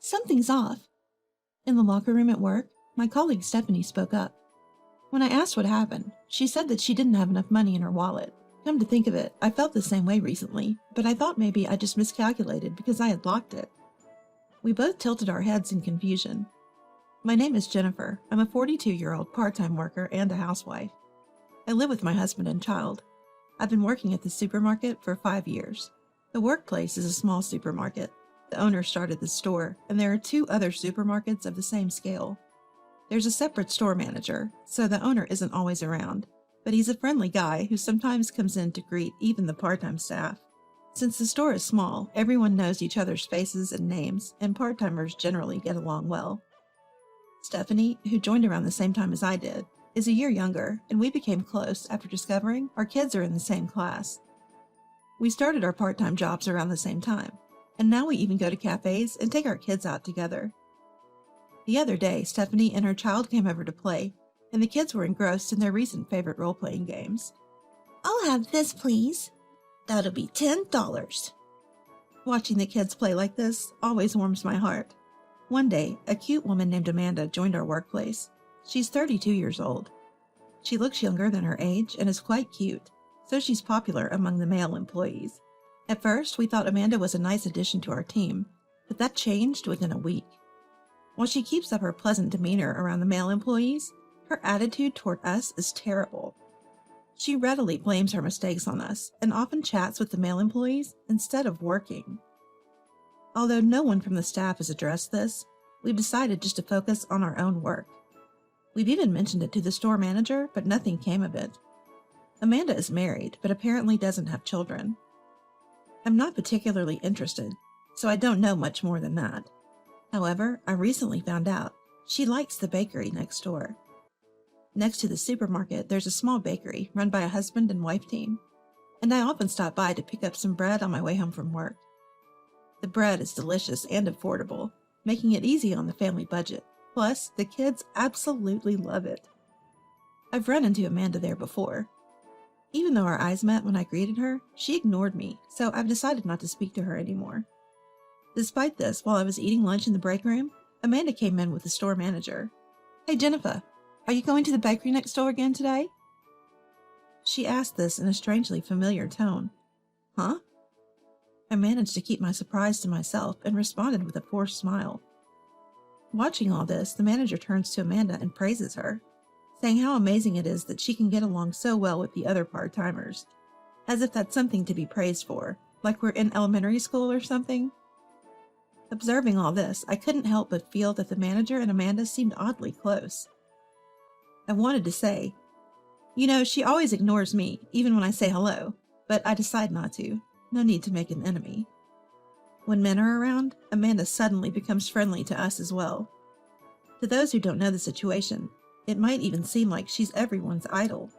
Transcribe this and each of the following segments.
Something's off. In the locker room at work, my colleague Stephanie spoke up. When I asked what happened, she said that she didn't have enough money in her wallet. Come to think of it, I felt the same way recently, but I thought maybe I just miscalculated because I had locked it. We both tilted our heads in confusion. My name is Jennifer. I'm a 42-year-old part-time worker and a housewife. I live with my husband and child. I've been working at the supermarket for 5 years. The workplace is a small supermarket. The owner started the store, and there are 2 other supermarkets of the same scale. There's a separate store manager, so the owner isn't always around, but he's a friendly guy who sometimes comes in to greet even the part-time staff. Since the store is small, everyone knows each other's faces and names, and part-timers generally get along well. Stephanie, who joined around the same time as I did, is a year younger, and we became close after discovering our kids are in the same class. We started our part-time jobs around the same time, and now we even go to cafes and take our kids out together. The other day, Stephanie and her child came over to play, and the kids were engrossed in their recent favorite role-playing games. I'll have this, please. That'll be $10. Watching the kids play like this always warms my heart. One day, a cute woman named Amanda joined our workplace. She's 32 years old. She looks younger than her age and is quite cute, so she's popular among the male employees. At first, we thought Amanda was a nice addition to our team, but that changed within a week. While she keeps up her pleasant demeanor around the male employees, her attitude toward us is terrible. She readily blames her mistakes on us and often chats with the male employees instead of working. Although no one from the staff has addressed this, we've decided just to focus on our own work. We've even mentioned it to the store manager, but nothing came of it. Amanda is married, but apparently doesn't have children. I'm not particularly interested, so I don't know much more than that. However, I recently found out she likes the bakery next door. Next to the supermarket, there's a small bakery run by a husband and wife team, and I often stop by to pick up some bread on my way home from work. The bread is delicious and affordable, making it easy on the family budget. Plus, the kids absolutely love it. I've run into Amanda there before. Even though our eyes met when I greeted her, she ignored me, so I've decided not to speak to her anymore. Despite this, while I was eating lunch in the break room, Amanda came in with the store manager. "Hey Jennifer, are you going to the bakery next door again today?" She asked this in a strangely familiar tone. "Huh?" I managed to keep my surprise to myself and responded with a forced smile. Watching all this, the manager turns to Amanda and praises her, saying how amazing it is that she can get along so well with the other part-timers, as if that's something to be praised for, like we're in elementary school or something. Observing all this, I couldn't help but feel that the manager and Amanda seemed oddly close. I wanted to say, she always ignores me, even when I say hello, but I decide not to. No need to make an enemy. When men are around, Amanda suddenly becomes friendly to us as well. To those who don't know the situation, it might even seem like she's everyone's idol.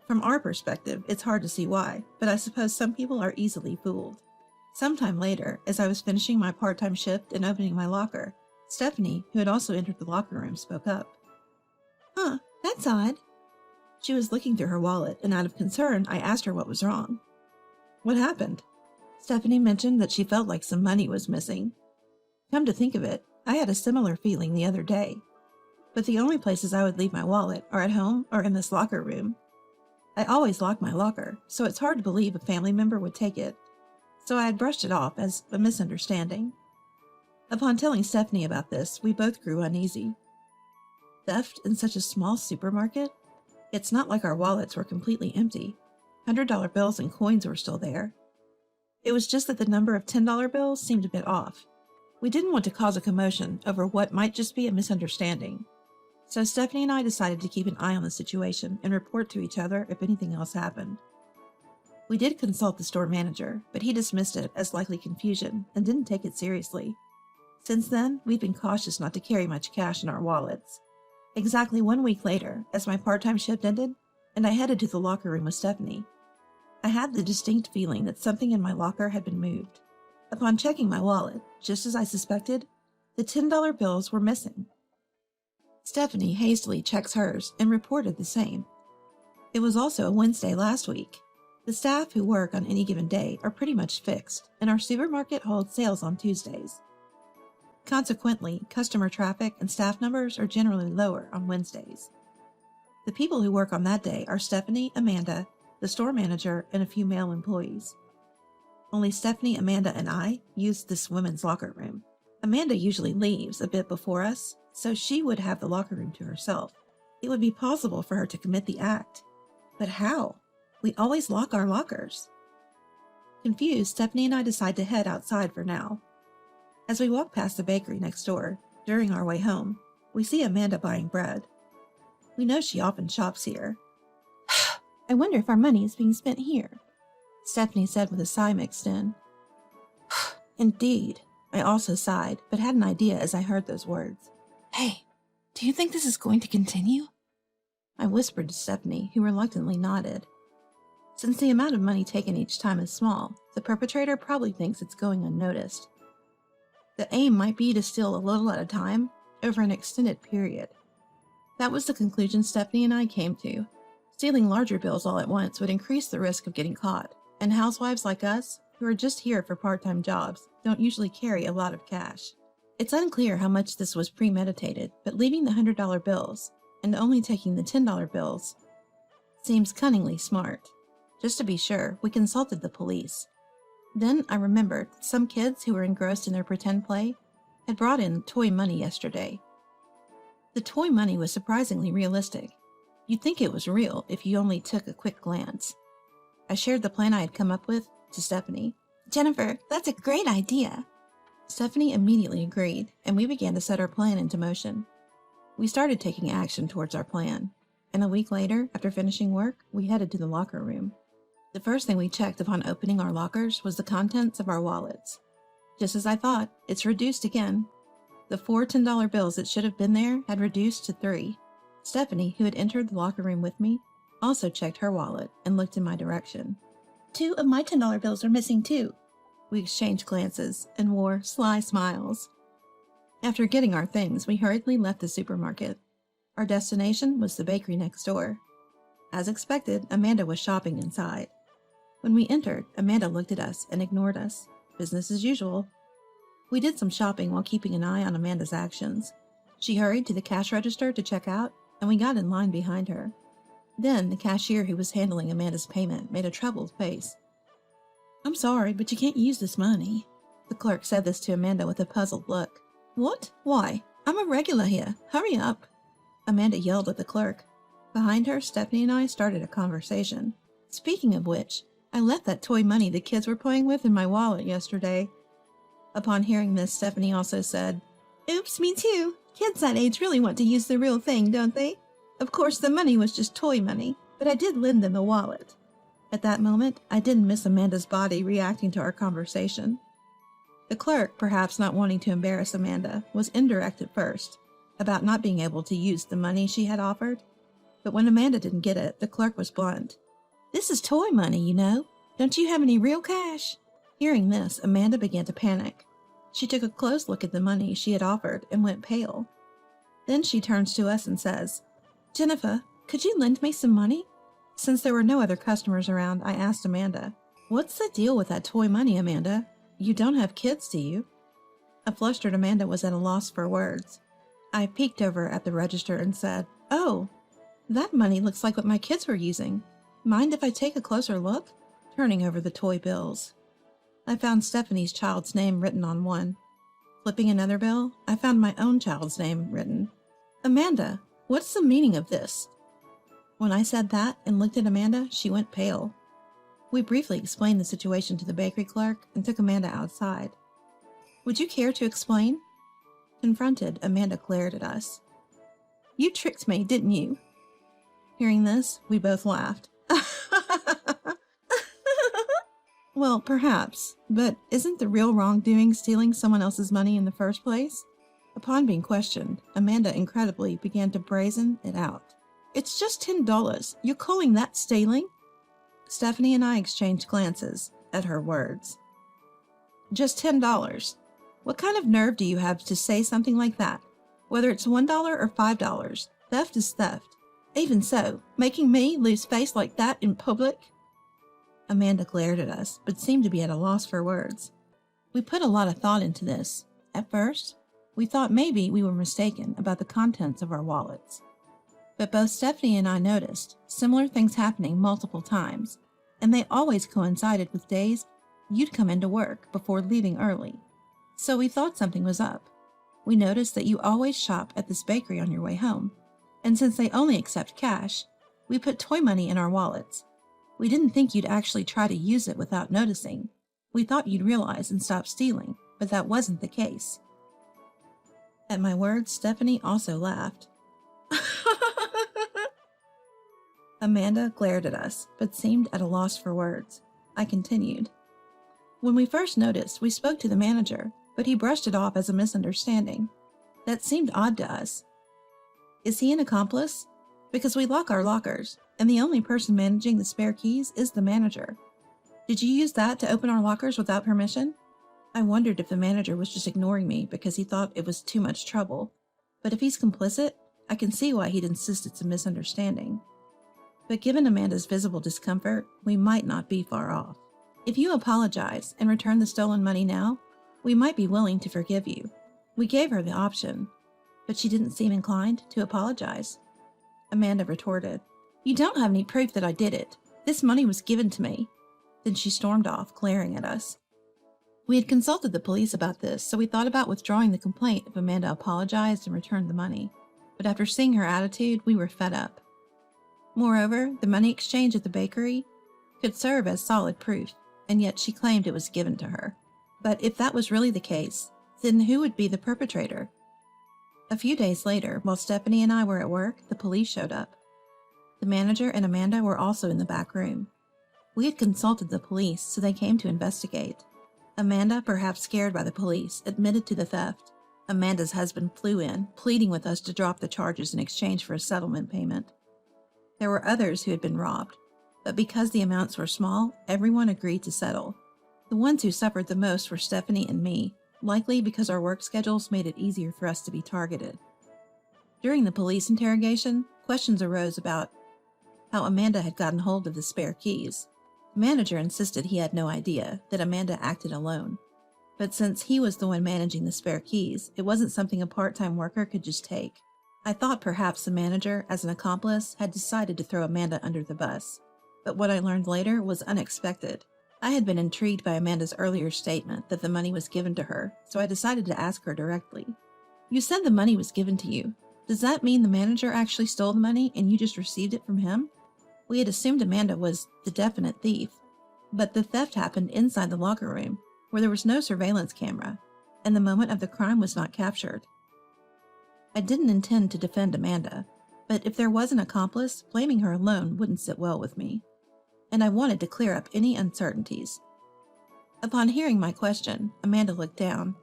From our perspective, it's hard to see why, but I suppose some people are easily fooled. Sometime later, as I was finishing my part-time shift and opening my locker, Stephanie, who had also entered the locker room, spoke up. "Huh, that's odd." She was looking through her wallet, and out of concern, I asked her what was wrong. "What happened?" Stephanie mentioned that she felt like some money was missing. Come to think of it, I had a similar feeling the other day. But the only places I would leave my wallet are at home or in this locker room. I always lock my locker, so it's hard to believe a family member would take it. So I had brushed it off as a misunderstanding. Upon telling Stephanie about this, we both grew uneasy. Theft in such a small supermarket? It's not like our wallets were completely empty. $100 bills and coins were still there. It was just that the number of $10 bills seemed a bit off. We didn't want to cause a commotion over what might just be a misunderstanding. So Stephanie and I decided to keep an eye on the situation and report to each other if anything else happened. We did consult the store manager, but he dismissed it as likely confusion and didn't take it seriously. Since then, we've been cautious not to carry much cash in our wallets. Exactly 1 week later, as my part-time shift ended, and I headed to the locker room with Stephanie, I had the distinct feeling that something in my locker had been moved. Upon checking my wallet, just as I suspected, the $10 bills were missing. Stephanie hastily checks hers and reported the same. It was also a Wednesday last week. The staff who work on any given day are pretty much fixed, and our supermarket holds sales on Tuesdays. Consequently, customer traffic and staff numbers are generally lower on Wednesdays. The people who work on that day are Stephanie, Amanda, the store manager, and a few male employees. Only Stephanie, Amanda, and I use this women's locker room. Amanda usually leaves a bit before us, so she would have the locker room to herself. It would be possible for her to commit the act. But how? We always lock our lockers. Confused, Stephanie and I decide to head outside for now. As we walk past the bakery next door, during our way home, we see Amanda buying bread. We know she often shops here. I wonder if our money is being spent here, Stephanie said with a sigh mixed in. Indeed, I also sighed, but had an idea as I heard those words. Hey, do you think this is going to continue? I whispered to Stephanie, who reluctantly nodded. Since the amount of money taken each time is small, the perpetrator probably thinks it's going unnoticed. The aim might be to steal a little at a time, over an extended period. That was the conclusion Stephanie and I came to. Stealing larger bills all at once would increase the risk of getting caught, and housewives like us, who are just here for part-time jobs, don't usually carry a lot of cash. It's unclear how much this was premeditated, but leaving the $100 bills, and only taking the $10 bills, seems cunningly smart. Just to be sure, we consulted the police. Then I remembered some kids who were engrossed in their pretend play had brought in toy money yesterday. The toy money was surprisingly realistic. You'd think it was real if you only took a quick glance. I shared the plan I had come up with to Stephanie. Jennifer, that's a great idea. Stephanie immediately agreed, and we began to set our plan into motion. We started taking action towards our plan, and a week later, after finishing work, we headed to the locker room. The first thing we checked upon opening our lockers was the contents of our wallets. Just as I thought, it's reduced again. The 4 $10 bills that should have been there had reduced to 3. Stephanie, who had entered the locker room with me, also checked her wallet and looked in my direction. 2 of my $10 bills are missing too. We exchanged glances and wore sly smiles. After getting our things, we hurriedly left the supermarket. Our destination was the bakery next door. As expected, Amanda was shopping inside. When we entered, Amanda looked at us and ignored us. Business as usual. We did some shopping while keeping an eye on Amanda's actions. She hurried to the cash register to check out, and we got in line behind her. Then the cashier who was handling Amanda's payment made a troubled face. "I'm sorry, but you can't use this money." The clerk said this to Amanda with a puzzled look. "What? Why? I'm a regular here. Hurry up." Amanda yelled at the clerk. Behind her, Stephanie and I started a conversation. Speaking of which, I left that toy money the kids were playing with in my wallet yesterday. Upon hearing this, Stephanie also said, "Oops, me too. Kids that age really want to use the real thing, don't they? Of course, the money was just toy money, but I did lend them the wallet." At that moment, I didn't miss Amanda's body reacting to our conversation. The clerk, perhaps not wanting to embarrass Amanda, was indirect at first, about not being able to use the money she had offered. But when Amanda didn't get it, the clerk was blunt. "This is toy money, you know. Don't you have any real cash?" Hearing this, Amanda began to panic. She took a close look at the money she had offered and went pale. Then she turns to us and says, "Jennifer, could you lend me some money?" Since there were no other customers around, I asked Amanda, "What's the deal with that toy money, Amanda? You don't have kids, do you?" A flustered Amanda was at a loss for words. I peeked over at the register and said, "Oh, that money looks like what my kids were using. Mind if I take a closer look?" Turning over the toy bills. I found Stephanie's child's name written on one. Flipping another bill, I found my own child's name written. "Amanda, what's the meaning of this?" When I said that and looked at Amanda, she went pale. We briefly explained the situation to the bakery clerk and took Amanda outside. "Would you care to explain?" Confronted, Amanda glared at us. "You tricked me, didn't you?" Hearing this, we both laughed. "Well, perhaps, but isn't the real wrongdoing stealing someone else's money in the first place?" Upon being questioned, Amanda incredibly began to brazen it out. "It's just $10. You're calling that stealing?" Stephanie and I exchanged glances at her words. "Just $10. What kind of nerve do you have to say something like that? Whether it's $1 or $5, theft is theft. Even so, making me lose face like that in public?" Amanda glared at us, but seemed to be at a loss for words. We put a lot of thought into this. At first, We thought maybe we were mistaken about the contents of our wallets. But both Stephanie and I noticed similar things happening multiple times, and they always coincided with days you'd come into work before leaving early. So we thought something was up. We noticed that you always shop at this bakery on your way home, and since they only accept cash, we put toy money in our wallets. We didn't think you'd actually try to use it without noticing. We thought you'd realize and stop stealing, but that wasn't the case. At my words, Stephanie also laughed. Amanda glared at us, but seemed at a loss for words. I continued. When we first noticed, we spoke to the manager, but he brushed it off as a misunderstanding. That seemed odd to us. Is he an accomplice? Because we lock our lockers, and the only person managing the spare keys is the manager. Did you use that to open our lockers without permission? I wondered if the manager was just ignoring me because he thought it was too much trouble. But if he's complicit, I can see why he'd insist it's a misunderstanding. But given Amanda's visible discomfort, we might not be far off. If you apologize and return the stolen money now, we might be willing to forgive you. We gave her the option, but she didn't seem inclined to apologize. Amanda retorted, "You don't have any proof that I did it. This money was given to me." Then she stormed off, glaring at us. We had consulted the police about this, so we thought about withdrawing the complaint if Amanda apologized and returned the money. But after seeing her attitude, we were fed up. Moreover, the money exchange at the bakery could serve as solid proof, and yet she claimed it was given to her. But if that was really the case, then who would be the perpetrator? A few days later, while Stephanie and I were at work, the police showed up. The manager and Amanda were also in the back room. We had consulted the police, so they came to investigate. Amanda, perhaps scared by the police, admitted to the theft. Amanda's husband flew in, pleading with us to drop the charges in exchange for a settlement payment. There were others who had been robbed, but because the amounts were small, everyone agreed to settle. The ones who suffered the most were Stephanie and me, likely because our work schedules made it easier for us to be targeted. During the police interrogation, questions arose about how Amanda had gotten hold of the spare keys. The manager insisted he had no idea, that Amanda acted alone. But since he was the one managing the spare keys, it wasn't something a part-time worker could just take. I thought perhaps the manager, as an accomplice, had decided to throw Amanda under the bus. But what I learned later was unexpected. I had been intrigued by Amanda's earlier statement that the money was given to her, so I decided to ask her directly. "You said the money was given to you. Does that mean the manager actually stole the money and you just received it from him?" We had assumed Amanda was the definite thief, but the theft happened inside the locker room, where there was no surveillance camera, and the moment of the crime was not captured. I didn't intend to defend Amanda, but if there was an accomplice, blaming her alone wouldn't sit well with me, and I wanted to clear up any uncertainties. Upon hearing my question, Amanda looked down,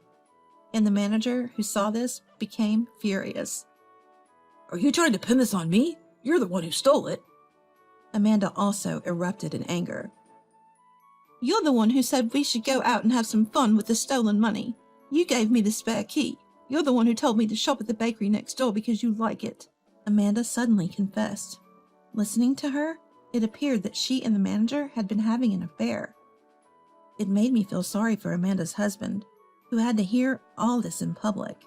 and the manager, who saw this, became furious. "Are you trying to pin this on me? You're the one who stole it." Amanda also erupted in anger. "You're the one who said we should go out and have some fun with the stolen money. You gave me the spare key. You're the one who told me to shop at the bakery next door because you like it." Amanda suddenly confessed. Listening to her, it appeared that she and the manager had been having an affair. It made me feel sorry for Amanda's husband, who had to hear all this in public.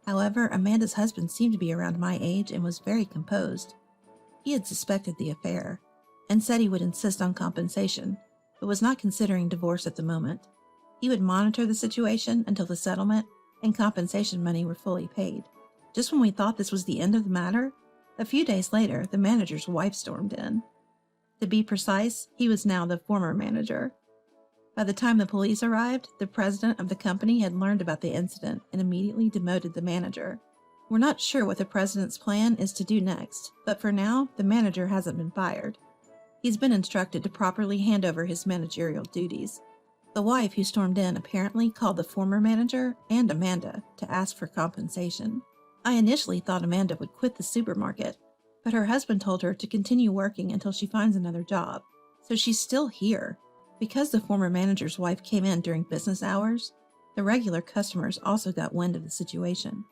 However, Amanda's husband seemed to be around my age and was very composed. He had suspected the affair, and said he would insist on compensation, but was not considering divorce at the moment. He would monitor the situation until the settlement and compensation money were fully paid. Just when we thought this was the end of the matter, a few days later, the manager's wife stormed in. To be precise, he was now the former manager. By the time the police arrived, the president of the company had learned about the incident and immediately demoted the manager. We're not sure what the president's plan is to do next, but for now, the manager hasn't been fired. He's been instructed to properly hand over his managerial duties. The wife who stormed in apparently called the former manager and Amanda to ask for compensation. I initially thought Amanda would quit the supermarket, but her husband told her to continue working until she finds another job. So she's still here. Because the former manager's wife came in during business hours, the regular customers also got wind of the situation.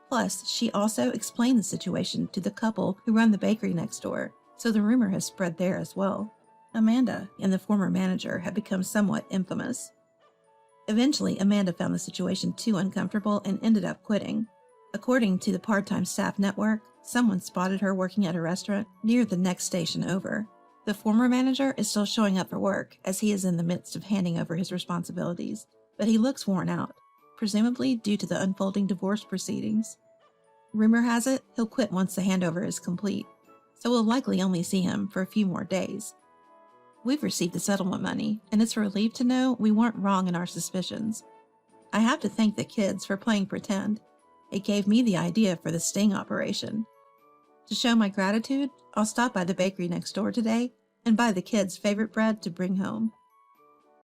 Plus, she also explained the situation to the couple who run the bakery next door, so the rumor has spread there as well. Amanda and the former manager have become somewhat infamous. Eventually, Amanda found the situation too uncomfortable and ended up quitting. According to the part-time staff network, someone spotted her working at a restaurant near the next station over. The former manager is still showing up for work as he is in the midst of handing over his responsibilities, but he looks worn out, presumably due to the unfolding divorce proceedings. Rumor has it he'll quit once the handover is complete, so we'll likely only see him for a few more days. We've received the settlement money, and it's a relief to know we weren't wrong in our suspicions. I have to thank the kids for playing pretend. It gave me the idea for the sting operation. To show my gratitude, I'll stop by the bakery next door today and buy the kids' favorite bread to bring home.